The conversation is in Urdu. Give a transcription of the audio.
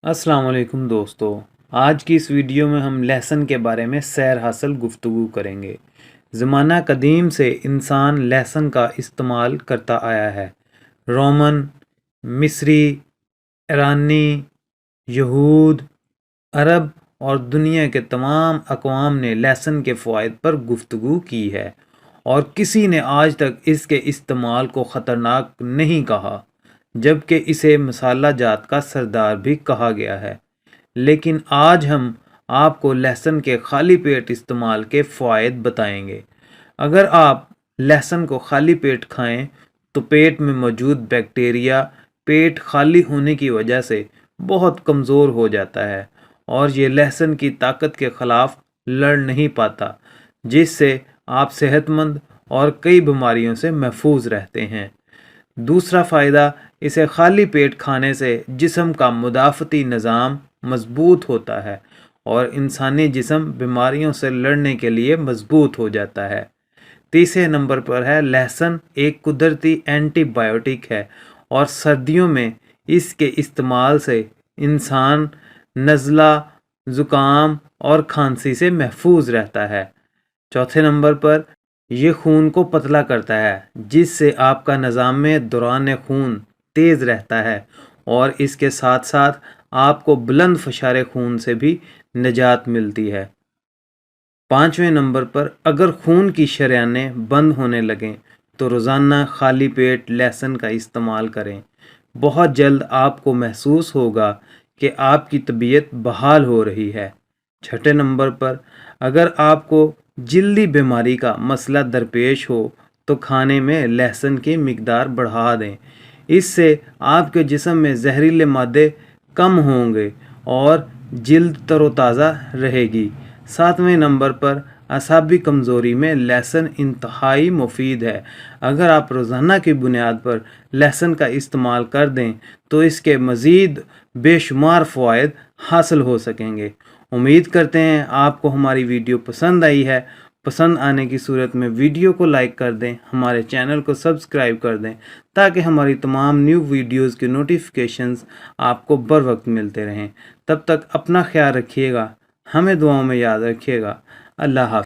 السلام علیکم دوستو، آج کی اس ویڈیو میں ہم لہسن کے بارے میں سیر حاصل گفتگو کریں گے۔ زمانہ قدیم سے انسان لہسن کا استعمال کرتا آیا ہے۔ رومن، مصری، ایرانی، یہود، عرب اور دنیا کے تمام اقوام نے لہسن کے فوائد پر گفتگو کی ہے، اور کسی نے آج تک اس کے استعمال کو خطرناک نہیں کہا، جبکہ اسے مسالہ جات کا سردار بھی کہا گیا ہے۔ لیکن آج ہم آپ کو لہسن کے خالی پیٹ استعمال کے فوائد بتائیں گے۔ اگر آپ لہسن کو خالی پیٹ کھائیں تو پیٹ میں موجود بیکٹیریا پیٹ خالی ہونے کی وجہ سے بہت کمزور ہو جاتا ہے، اور یہ لہسن کی طاقت کے خلاف لڑ نہیں پاتا، جس سے آپ صحت مند اور کئی بیماریوں سے محفوظ رہتے ہیں۔ دوسرا فائدہ، اسے خالی پیٹ کھانے سے جسم کا مدافعتی نظام مضبوط ہوتا ہے اور انسانی جسم بیماریوں سے لڑنے کے لیے مضبوط ہو جاتا ہے۔ تیسرے نمبر پر ہے لہسن ایک قدرتی اینٹی بائیوٹک ہے، اور سردیوں میں اس کے استعمال سے انسان نزلہ، زکام اور کھانسی سے محفوظ رہتا ہے۔ چوتھے نمبر پر یہ خون کو پتلا کرتا ہے، جس سے آپ کا نظام دوران خون تیز رہتا ہے، اور اس کے ساتھ ساتھ آپ کو بلند فشار خون سے بھی نجات ملتی ہے۔ پانچویں نمبر پر اگر خون کی شریانیں بند ہونے لگیں تو روزانہ خالی پیٹ لہسن کا استعمال کریں۔ بہت جلد آپ کو محسوس ہوگا کہ آپ کی طبیعت بحال ہو رہی ہے۔ چھٹے نمبر پر اگر آپ کو جلدی بیماری کا مسئلہ درپیش ہو تو کھانے میں لہسن کی مقدار بڑھا دیں۔ اس سے آپ کے جسم میں زہریلے مادے کم ہوں گے اور جلد تر و تازہ رہے گی۔ ساتویں نمبر پر اعصابی کمزوری میں لہسن انتہائی مفید ہے۔ اگر آپ روزانہ کی بنیاد پر لہسن کا استعمال کر دیں تو اس کے مزید بے شمار فوائد حاصل ہو سکیں گے۔ امید کرتے ہیں آپ کو ہماری ویڈیو پسند آئی ہے۔ پسند آنے کی صورت میں ویڈیو کو لائک کر دیں، ہمارے چینل کو سبسکرائب کر دیں، تاکہ ہماری تمام نیو ویڈیوز کی نوٹیفیکیشنز آپ کو بر وقت ملتے رہیں۔ تب تک اپنا خیال رکھیے گا، ہمیں دعاؤں میں یاد رکھیے گا۔ اللہ حافظ۔